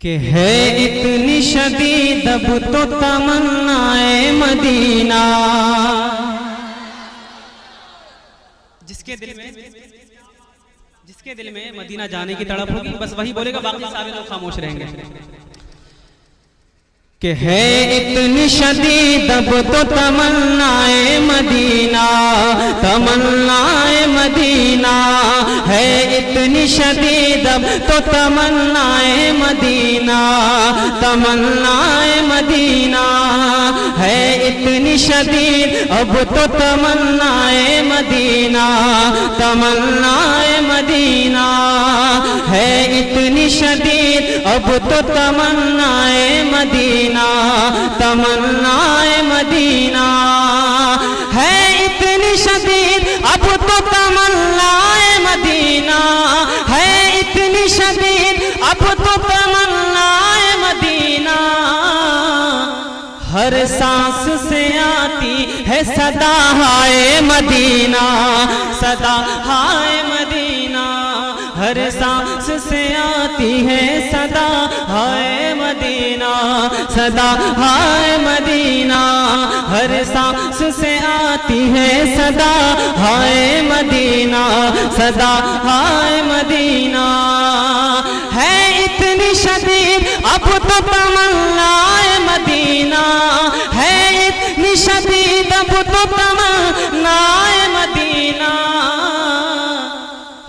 कि है इतनी शदीद अब तो तमन्नाए मदीना। जिसके दिल में मदीना जाने की तड़प होगी बस वही बोलेगा, बाकी सारे लोग खामोश रहेंगे। कि है इतनी शदीद अब तो तमन्नाए मदीना, तमन्नाए मदीना है इतनी शदीद अब तो तमन्नाए मदीना, तमन्नाए मदीना है इतनी शदीद अब तो तमन्नाए मदीना, तमन्नाए मदीना है इतनी शदीद अब तो तमन्नाए मदीना, तमन्नाए मदीना है इतनी शदीद अब तो तमन्नाए मदीना, है इतनी शदीद अब तो तमन्नाए मदीना। हर सांस से आती है सदा हाय मदीना, सदा हाय मदीना। हर सांस से आती है सदा हाय मदीना, सदा हाय मदीना। हर सांस से आती है सदा हाय मदीना, सदा हाय मदीना है इतनी शदीद अब तो तमन्नाए मदीना, है इतनी शदीद अब तो तमन्नाए मदीना।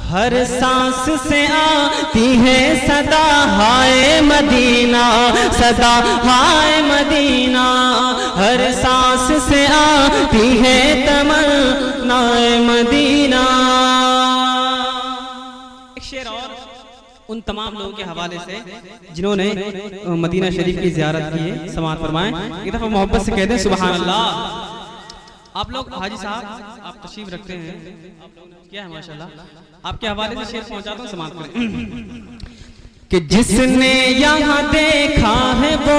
हर सांस से आती है सदा हाय मदीना, सदा हाय मदीना। हर सांस से आती है तमन्नाए मदीना। एक शेर और उन तमाम लोगों के हवाले से जिन्होंने मदीना शरीफ की ज़ियारत की है, समाअत फरमाएं। एक दफ़ा मोहब्बत से कह दें सुभान अल्लाह। आप लोग हाजी साहब आप तशरीफ रखते हैं, क्या है माशाल्लाह, आपके हवाले से शेर पहुंचाता हूं, समाअत करें। कि जिसने यहाँ देखा है वो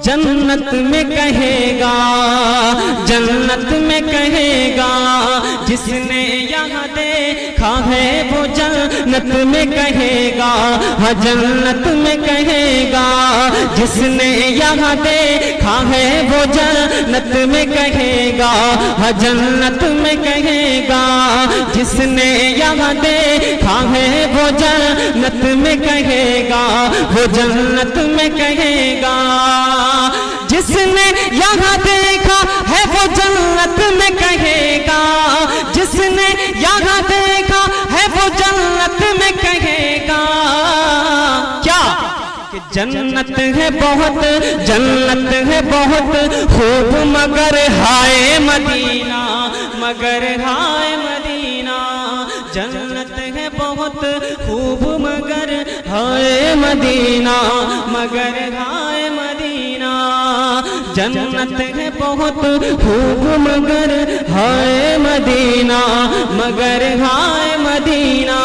जन्नत में कहेगा, जन्नत में कहेगा। जिसने यहाँ देखा है वो जन्नत में कहेगा, हाँ जन्नत में कहेगा। जिसने यहाँ देखा है वो जन्नत में कहेगा, हाँ जन्नत में कहेगा। जिसने यहाँ देखा है वो जन्नत में कहेगा, वो जन्नत में कहेगा। जिसने यहाँ देखा है वो जन्नत में कहेगा, जिसने यहाँ देखा है वो जन्नत में कहेगा। क्या कि जन्नत है बहुत, जन्नत है बहुत खूब मगर हाय मदीना, मगर हाय मदीना। जन्नत है बहुत खूब मगर हाय मदीना, मगर हाय मदीना। जन्नत है बहुत खूब मगर हाय मदीना, मगर हाय मदीना।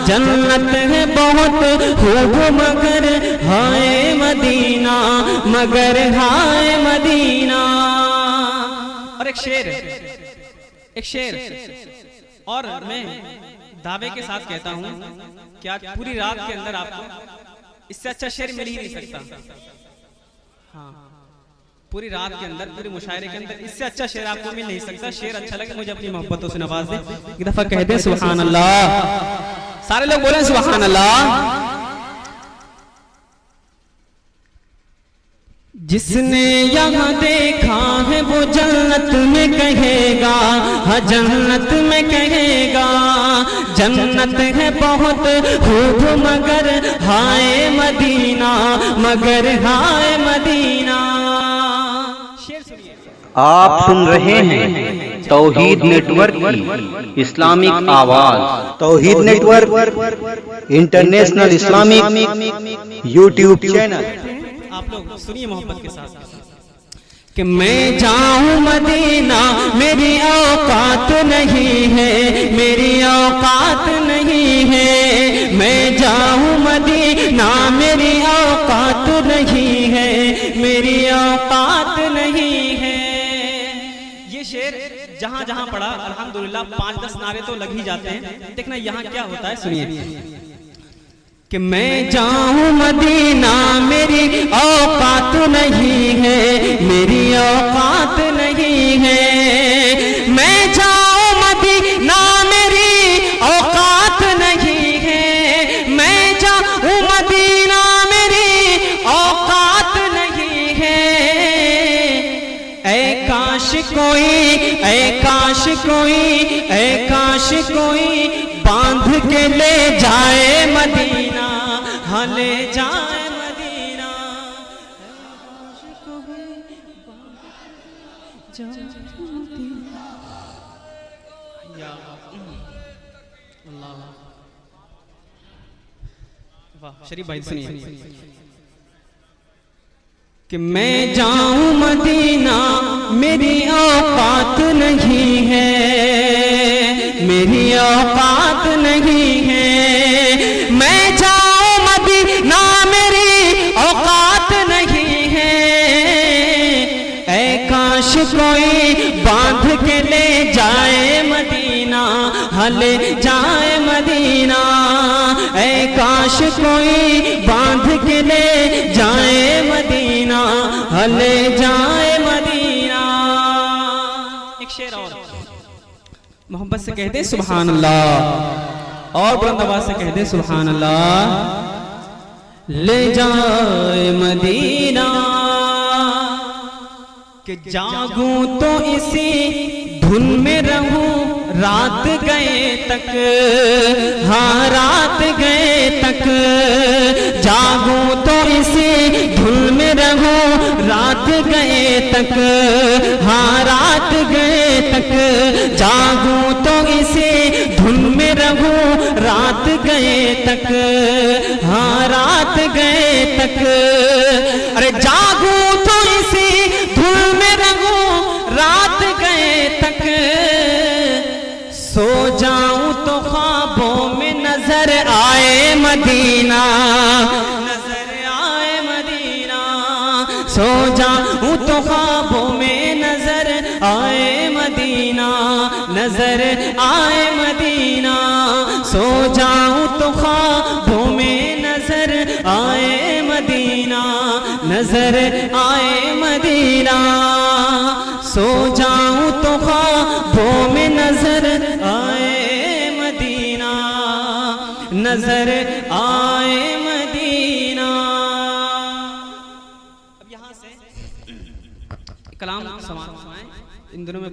जन्नत है बहुत खूब मगर हाय मदीना, मगर हाय मदीना। और एक शेर, एक शेर और मैं दावे के साथ कहता हूं कि आज पूरी रात के अंदर आपको इससे अच्छा शेर मिल ही नहीं सकता। हाँ, पूरी रात के अंदर, पूरे मुशायरे के अंदर इससे अच्छा शेर आपको मिल नहीं सकता। शेर अच्छा लगे मुझे अपनी मोहब्बतों से नवाज दे। एक दफा कह दे सुभान अल्लाह, सारे लोग बोले सुभान अल्लाह। जिसने यहाँ देखा है वो जन्नत में कहेगा, हाँ जन्नत में कहेगा। जन्नत है बहुत खूब मगर हाय मदीना, मगर हाय मदीना। आप सुन रहे हैं तौहीद नेटवर्क की इस्लामिक आवाज। Tauheed network international Islamic YouTube channel. आप लोग सुनिए मोहब्बत के साथ कि मैं जाऊं मदीना मेरी औकात नहीं है, मेरी औकात नहीं है। मैं जाऊं मदीना मेरी औकात नहीं है, मेरी औकात नहीं है। ये शेर जहां जहां पढ़ा अल्हम्दुलिल्लाह 5-10 नारे तो लग ही जाते हैं। देखना यहाँ क्या होता है, सुनिए। कि मैं जाऊं मदीना मेरी औकात नहीं है, मेरी औकात नहीं है। मैं जाऊं मदीना मेरी औकात नहीं है, मैं जाऊं मदीना मेरी औकात नहीं है। ऐ काश कोई, ऐ काश कोई, ऐ काश कोई बांध के ले जाए मदीना, हाँ ले जाए मदीना। वाह शरीफ भाई सुनिए कि मैं जाऊं मदीना मेरी औकात नहीं है, मेरी औकात नहीं है। मैं जाऊं मदीना मेरी औकात नहीं है। ऐ काश कोई बांध के ले जाए मदीना, हाँ ले जाए मदीना। ऐ काश कोई बांध के ले जाए मदीना, हाँ ले जाए मदीना। एक शेर और मोहब्बत से कहते सुभान अल्लाह, और बुलंद आवाज से कहते सुभान अल्लाह। ले जाए मदीना कि जागूं तो इसी धुन में रहूं रात गए तक, हाँ रात गए तक। जागूं तो इसी धुन में रहूं रात गए तक, हाँ रात गए तक। जागूं तो इसी धुन में रहूं रात गए तक, हाँ रात गए तक। अरे जागूं तो इसी धुन में रहूं रात गए तक। सो जाऊं तो ख्वाबों में नजर आए मदीना, नजर आए मदीना। सो जाऊं तो ख्वाबों में नजर आए मदीना, नजर आए मदीना। सो जाऊं तो ख्वाबों में नजर आए मदीना, नजर आए मदीना। सो जाऊं तो ख्वाबों में नजर आए मदीना, नजर आए मदीना। अब यहाँ से कलाम समाप्त हुआ है। इन दिनों में